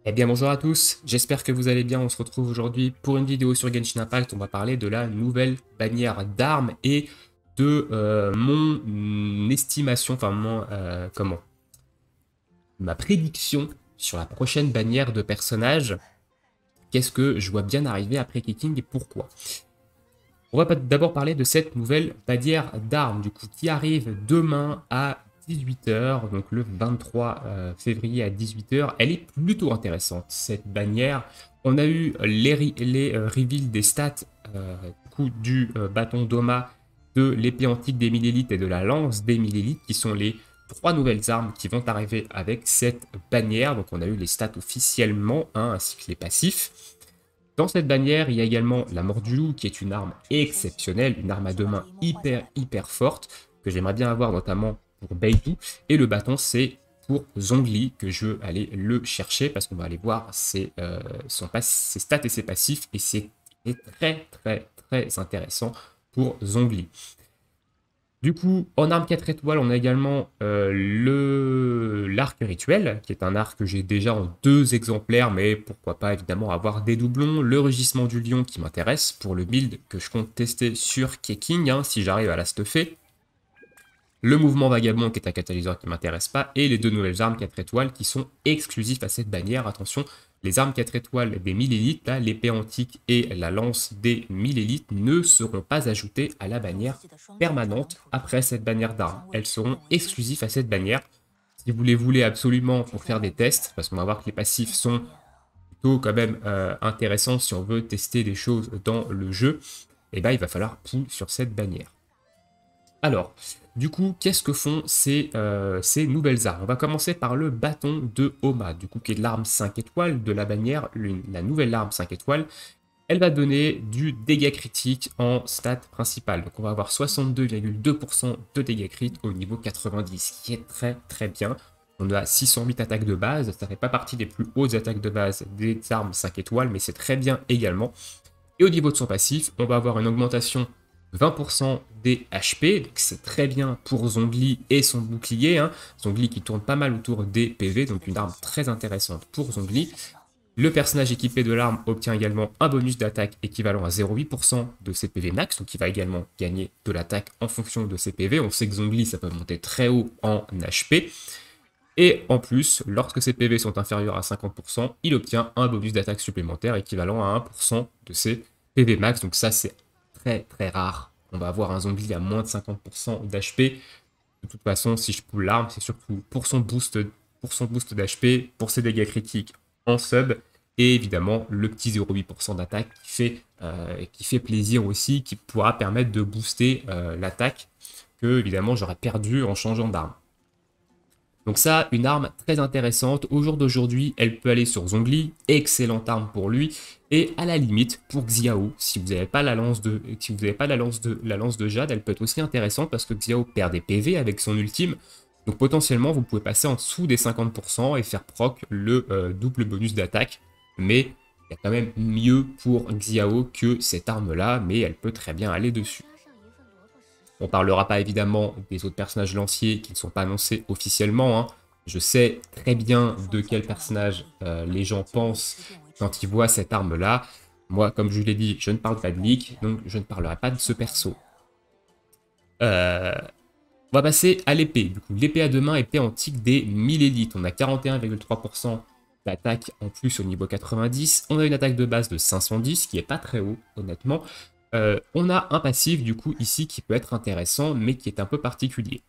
Eh bien bonjour à tous, j'espère que vous allez bien. On se retrouve aujourd'hui pour une vidéo sur Genshin Impact. On va parler de la nouvelle bannière d'armes et de mon estimation, enfin ma prédiction sur la prochaine bannière de personnages. Qu'est-ce que je vois bien arriver après Kicking et pourquoi? On va d'abord parler de cette nouvelle bannière d'armes du coup qui arrive demain à 18 h, donc le 23 février à 18 h. Elle est plutôt intéressante cette bannière. On a eu les reveals des stats du bâton d'Oma, de l'épée antique des millélites et de la lance des millélites qui sont les trois nouvelles armes qui vont arriver avec cette bannière. Donc on a eu les stats officiellement ainsi que les passifs. Dans cette bannière, il y a également la mort du loup, qui est une arme exceptionnelle, une arme à deux mains hyper forte, que j'aimerais bien avoir notamment pour Baidu. Et le bâton, c'est pour Zhongli, que je vais aller le chercher, parce qu'on va aller voir ses stats et ses passifs, et c'est très intéressant pour Zhongli. Du coup, en arme 4 étoiles, on a également l'arc rituel, qui est un arc que j'ai déjà en 2 exemplaires, mais pourquoi pas évidemment avoir des doublons. Le rugissement du lion qui m'intéresse pour le build que je compte tester sur Keking, si j'arrive à la stuffer. Le mouvement vagabond qui est un catalyseur qui ne m'intéresse pas, et les 2 nouvelles armes 4 étoiles qui sont exclusifs à cette bannière. Attention, les armes 4 étoiles des 1000 élites, l'épée antique et la lance des 1000 élites ne seront pas ajoutées à la bannière permanente après cette bannière d'armes. Elles seront exclusives à cette bannière. Si vous les voulez absolument pour faire des tests, parce qu'on va voir que les passifs sont plutôt quand même intéressants si on veut tester des choses dans le jeu, et ben il va falloir pull sur cette bannière. Alors, du coup, qu'est-ce que font ces nouvelles armes? On va commencer par le bâton de Oma, du coup, qui est l'arme 5 étoiles de la bannière, la nouvelle arme 5 étoiles. Elle va donner du dégât critique en stat principal. Donc on va avoir 62,2% de dégâts crit au niveau 90, ce qui est très bien. On a 608 attaques de base, ça ne fait pas partie des plus hautes attaques de base des armes 5 étoiles, mais c'est très bien également. Et au niveau de son passif, on va avoir une augmentation 20% des HP, donc c'est très bien pour Zhongli et son bouclier. Zhongli qui tourne pas mal autour des PV, donc une arme très intéressante pour Zhongli. Le personnage équipé de l'arme obtient également un bonus d'attaque équivalent à 0,8% de ses PV max, donc il va également gagner de l'attaque en fonction de ses PV. On sait que Zhongli, ça peut monter très haut en HP. Et en plus, lorsque ses PV sont inférieurs à 50%, il obtient un bonus d'attaque supplémentaire équivalent à 1% de ses PV max. Donc ça, c'est très rare. On va avoir un Zhongli à moins de 50% d'HP. De toute façon, si je pull l'arme, c'est surtout pour son boost d'HP, pour ses dégâts critiques en sub, et évidemment le petit 0,8% d'attaque qui fait plaisir aussi, qui pourra permettre de booster l'attaque que évidemment j'aurais perdu en changeant d'arme. Donc ça, une arme très intéressante. Au jour d'aujourd'hui, elle peut aller sur Zhongli, excellente arme pour lui. Et à la limite, pour Xiao, si vous n'avez pas la lance de Jade, elle peut être aussi intéressante parce que Xiao perd des PV avec son ultime. Donc potentiellement, vous pouvez passer en dessous des 50% et faire proc le double bonus d'attaque. Mais il y a quand même mieux pour Xiao que cette arme-là, mais elle peut très bien aller dessus. On ne parlera pas évidemment des autres personnages lanciers qui ne sont pas annoncés officiellement. Je sais très bien de quel personnage les gens pensent quand ils voient cette arme-là. Moi, comme je l'ai dit, je ne parle pas de leak, donc je ne parlerai pas de ce perso. On va passer à l'épée. Du coup, l'épée à deux mains, épée antique des 1000 élites. On a 41,3% d'attaque en plus au niveau 90. On a une attaque de base de 510, qui n'est pas très haut, honnêtement. On a un passif du coup ici qui peut être intéressant mais qui est un peu particulier.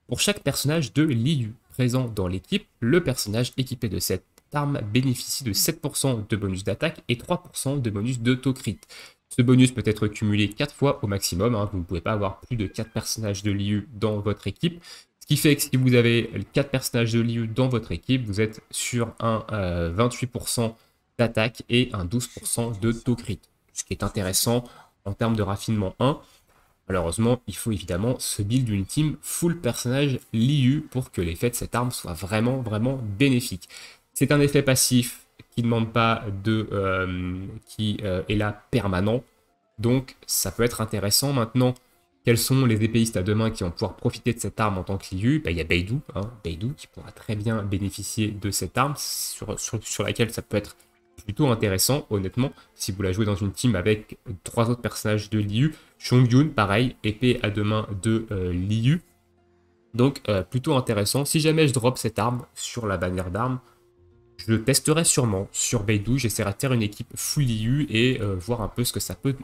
Pour chaque personnage de Liu présent dans l'équipe, le personnage équipé de cette arme bénéficie de 7% de bonus d'attaque et 3% de bonus d'autocrit. Ce bonus peut être cumulé 4 fois au maximum, vous ne pouvez pas avoir plus de 4 personnages de Liu dans votre équipe. Ce qui fait que si vous avez 4 personnages de Liu dans votre équipe, vous êtes sur un 28% d'attaque et un 12% de tocrit. Ce qui est intéressant en termes de raffinement 1. Malheureusement, il faut évidemment se build une team full personnage Liu pour que l'effet de cette arme soit vraiment bénéfique. C'est un effet passif qui ne demande pas qui est là permanent, donc ça peut être intéressant. Maintenant, Quels sont les épéistes à deux mains qui vont pouvoir profiter de cette arme en tant que Liu? Bah, il y a Beidou, Beidou qui pourra très bien bénéficier de cette arme, sur laquelle ça peut être plutôt intéressant, honnêtement, si vous la jouez dans une team avec trois autres personnages de Liu. Chongyun, pareil, épée à deux mains de Liu. Donc, plutôt intéressant. Si jamais je drop cette arme sur la bannière d'armes, je le testerai sûrement sur Beidou. J'essaierai de faire une équipe full Liu et voir un peu ce que ça peut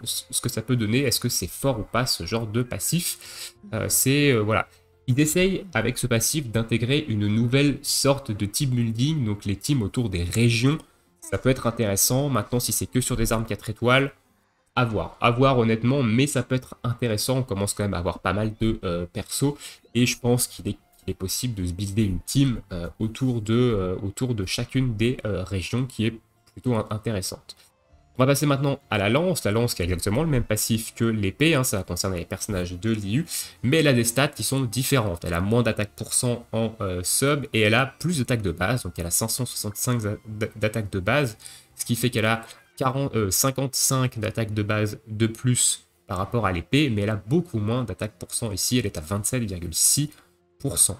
donner. Est-ce que c'est fort ou pas ce genre de passif? Voilà. Il essaye avec ce passif d'intégrer une nouvelle sorte de team building, donc les teams autour des régions. Ça peut être intéressant. Maintenant, si c'est que sur des armes 4 étoiles, à voir honnêtement, mais ça peut être intéressant. On commence quand même à avoir pas mal de persos et je pense qu'il est possible de se builder une team autour de chacune des régions qui est plutôt intéressante. On va passer maintenant à la lance qui a exactement le même passif que l'épée, ça va concerner les personnages de Liu, mais elle a des stats qui sont différentes. Elle a moins d'attaque % en sub et elle a plus d'attaque de base, donc elle a 565 d'attaque de base, ce qui fait qu'elle a 55 d'attaque de base de plus par rapport à l'épée, mais elle a beaucoup moins d'attaque % ici, elle est à 27,6%.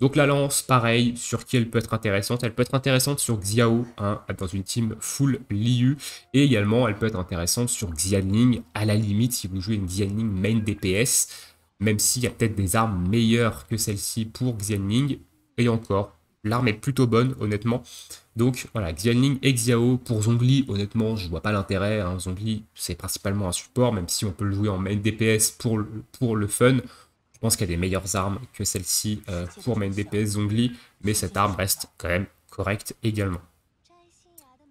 Donc la lance, pareil, sur qui elle peut être intéressante? Elle peut être intéressante sur Xiao, dans une team full Liu, et également elle peut être intéressante sur Xianling, à la limite si vous jouez une Xianling main DPS, même s'il y a peut-être des armes meilleures que celle-ci pour Xianling, et encore, l'arme est plutôt bonne, honnêtement. Donc voilà, Xianling et Xiao. Pour Zhongli, honnêtement, je vois pas l'intérêt. Zhongli, c'est principalement un support, même si on peut le jouer en main DPS pour le fun. Je pense qu'il y a des meilleures armes que celle-ci pour main DPS Zhongli, mais cette arme reste quand même correcte également.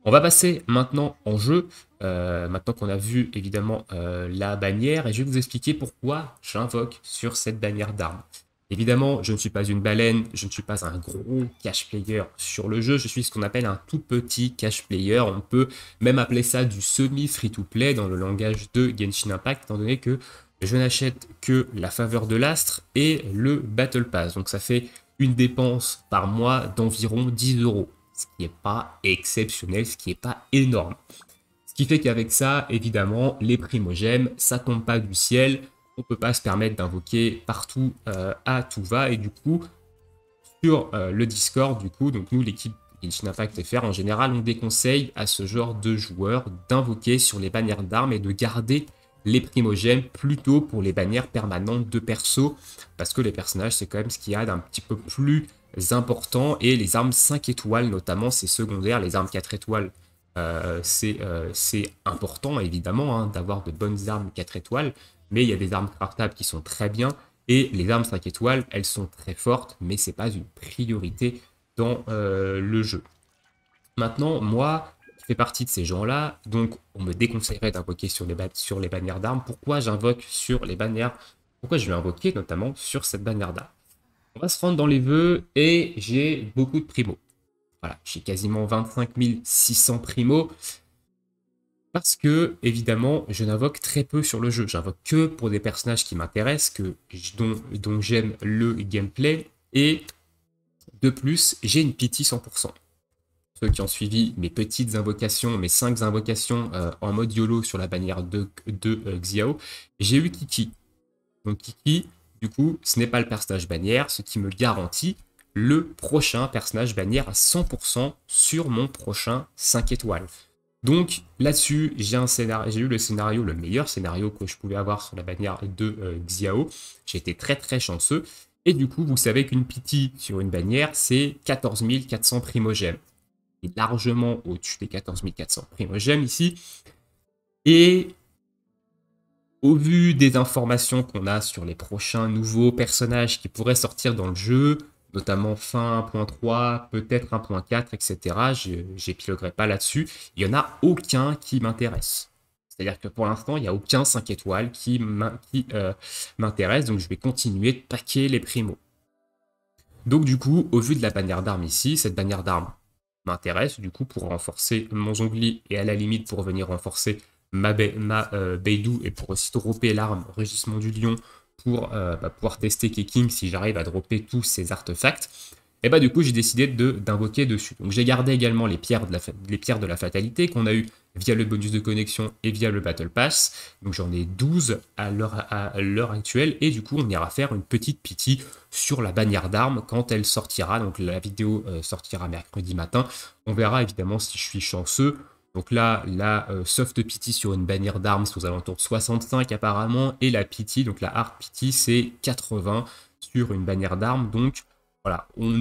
On va passer maintenant en jeu, maintenant qu'on a vu évidemment la bannière, et je vais vous expliquer pourquoi j'invoque sur cette bannière d'armes. Évidemment, je ne suis pas une baleine, je ne suis pas un gros cash player sur le jeu, je suis ce qu'on appelle un tout petit cash player. On peut même appeler ça du semi-free-to-play dans le langage de Genshin Impact, étant donné que je n'achète que la faveur de l'astre et le Battle Pass. Donc ça fait une dépense par mois d'environ 10 €, ce qui n'est pas exceptionnel, ce qui n'est pas énorme. Ce qui fait qu'avec ça, évidemment, les primogèmes, ça tombe pas du ciel. On ne peut pas se permettre d'invoquer partout à tout va. Et du coup, sur le Discord, donc nous, l'équipe Genshin Impact FR, en général, on déconseille à ce genre de joueurs d'invoquer sur les bannières d'armes et de garder les primogèmes plutôt pour les bannières permanentes de perso, parce que les personnages, c'est quand même ce qu'il y a d'un petit peu plus important, et les armes 5 étoiles, notamment, c'est secondaire. Les armes 4 étoiles, c'est important, évidemment, d'avoir de bonnes armes 4 étoiles, mais il y a des armes craftables qui sont très bien, et les armes 5 étoiles, elles sont très fortes, mais c'est pas une priorité dans le jeu. Maintenant, moi, je fais partie de ces gens-là, donc on me déconseillerait d'invoquer sur les bannières d'armes. Pourquoi j'invoque sur les bannières? Pourquoi je vais invoquer notamment sur cette bannière d'armes? On va se rendre dans les vœux et j'ai beaucoup de primos. Voilà, j'ai quasiment 25 600 primos. Parce que, évidemment, je n'invoque très peu sur le jeu. J'invoque que pour des personnages qui m'intéressent, dont j'aime le gameplay. Et de plus, j'ai une pity 100%. Ceux qui ont suivi mes petites invocations, mes 5 invocations en mode YOLO sur la bannière de Xiao, j'ai eu Kiki. Donc Kiki, du coup, ce n'est pas le personnage bannière, ce qui me garantit le prochain personnage bannière à 100% sur mon prochain 5 étoiles. Donc là-dessus, j'ai eu le meilleur scénario que je pouvais avoir sur la bannière de Xiao. J'ai été très très chanceux. Et du coup, vous savez qu'une pity sur une bannière, c'est 14 400 primogèmes. Et largement au-dessus des 14 400 primogèmes ici. Et au vu des informations qu'on a sur les prochains nouveaux personnages qui pourraient sortir dans le jeu, notamment fin 1.3, peut-être 1.4, etc. J'épiloguerai pas là-dessus. Il n'y en a aucun qui m'intéresse. C'est-à-dire que pour l'instant, il n'y a aucun 5 étoiles qui m'intéresse, donc je vais continuer de paquer les primos. Donc du coup, au vu de la bannière d'armes ici, cette bannière d'armes m'intéresse, du coup, pour renforcer mon Zhongli et à la limite pour venir renforcer ma Beidou et pour aussi dropper l'arme Rugissement du Lion pour pouvoir tester Keqing si j'arrive à dropper tous ces artefacts. Et bah du coup j'ai décidé d'invoquer dessus. Donc j'ai gardé également les pierres de la fatalité qu'on a eu via le bonus de connexion et via le Battle Pass. Donc j'en ai 12 à l'heure actuelle, et du coup on ira faire une petite pity sur la bannière d'armes quand elle sortira. Donc la vidéo sortira mercredi matin. On verra évidemment si je suis chanceux. Donc là, la soft pity sur une bannière d'armes, c'est aux alentours de 65 apparemment, et la pity, donc la hard pity, c'est 80 sur une bannière d'armes. Donc voilà, on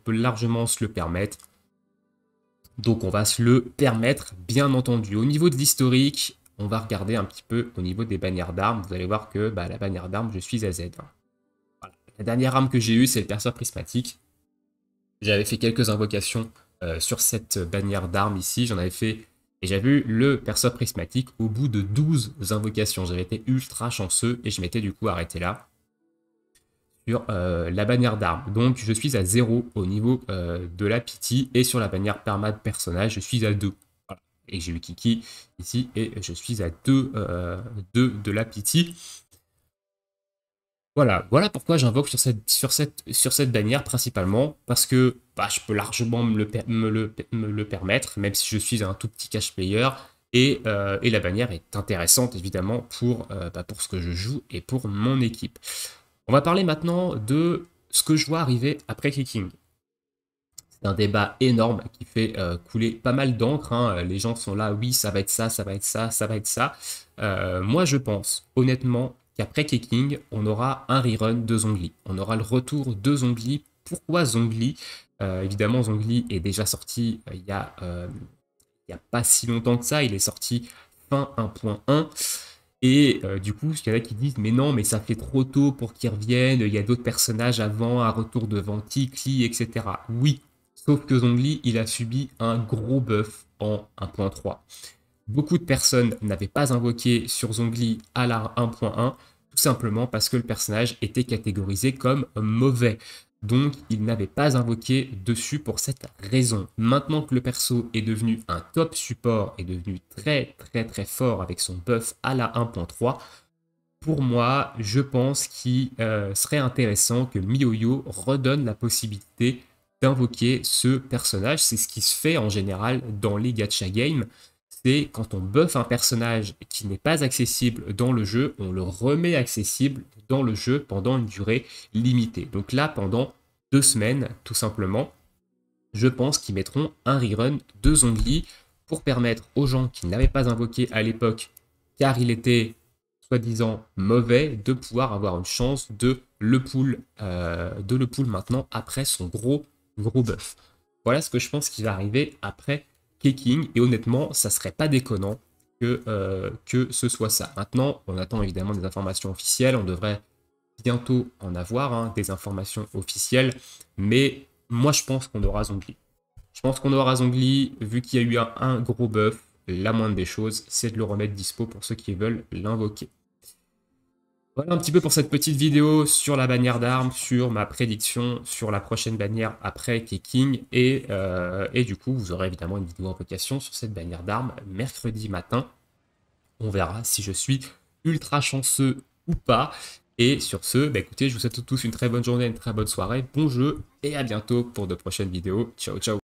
peut largement se le permettre. Donc on va se le permettre, bien entendu. Au niveau de l'historique, on va regarder un petit peu au niveau des bannières d'armes. Vous allez voir que la bannière d'armes, je suis à Z. Voilà. La dernière arme que j'ai eue, c'est le perceur prismatique. J'avais fait quelques invocations sur cette bannière d'armes ici. J'en avais fait, et j'avais eu le perceur prismatique au bout de 12 invocations. J'avais été ultra chanceux et je m'étais du coup arrêté là sur la bannière d'armes. Donc je suis à 0 au niveau de la pity, et sur la bannière perma de personnage, je suis à 2. Voilà. Et j'ai eu Kiki ici, et je suis à 2 de la pity. Voilà pourquoi j'invoque sur cette bannière principalement, parce que je peux largement me le permettre, même si je suis un tout petit cash player, et la bannière est intéressante évidemment pour ce que je joue et pour mon équipe. On va parler maintenant de ce que je vois arriver après Kicking. C'est un débat énorme qui fait couler pas mal d'encre, hein. Les gens sont là, oui, ça va être ça, ça va être ça, ça va être ça. Moi, je pense honnêtement qu'après Kicking, on aura un rerun de Zhongli. On aura le retour de Zhongli. Pourquoi Zhongli? Évidemment, Zhongli est déjà sorti il y a pas si longtemps que ça. Il est sorti fin 1.1. Et du coup, il y en a qui disent, mais non, mais ça fait trop tôt pour qu'ils reviennent, il y a d'autres personnages avant, un retour de Venti, Klee, etc. Oui, sauf que Zhongli, il a subi un gros buff en 1.3. Beaucoup de personnes n'avaient pas invoqué sur Zhongli à la 1.1, tout simplement parce que le personnage était catégorisé comme mauvais. Donc il n'avait pas invoqué dessus pour cette raison. Maintenant que le perso est devenu un top support, est devenu très très très fort avec son buff à la 1.3, pour moi, je pense qu'il serait intéressant que MiYoYo redonne la possibilité d'invoquer ce personnage. C'est ce qui se fait en général dans les gacha games. C'est quand on buff un personnage qui n'est pas accessible dans le jeu, on le remet accessible dans le jeu pendant une durée limitée. Donc là, pendant 2 semaines, tout simplement, je pense qu'ils mettront un rerun de Zhongli pour permettre aux gens qui n'avaient pas invoqué à l'époque, car il était soi-disant mauvais, de pouvoir avoir une chance de le pull maintenant après son gros buff. Voilà ce que je pense qui va arriver après Kicking, et honnêtement, ça serait pas déconnant que ce soit ça. Maintenant, on attend évidemment des informations officielles, on devrait bientôt en avoir, hein, des informations officielles, mais moi je pense qu'on aura Zhongli. Je pense qu'on aura Zhongli, vu qu'il y a eu un gros buff, la moindre des choses, c'est de le remettre dispo pour ceux qui veulent l'invoquer. Voilà un petit peu pour cette petite vidéo sur la bannière d'armes, sur ma prédiction sur la prochaine bannière après Kicking, et du coup vous aurez évidemment une vidéo invocation sur cette bannière d'armes mercredi matin. On verra si je suis ultra chanceux ou pas. Et sur ce, écoutez, je vous souhaite tous une très bonne journée, une très bonne soirée, bon jeu, et à bientôt pour de prochaines vidéos. Ciao, ciao.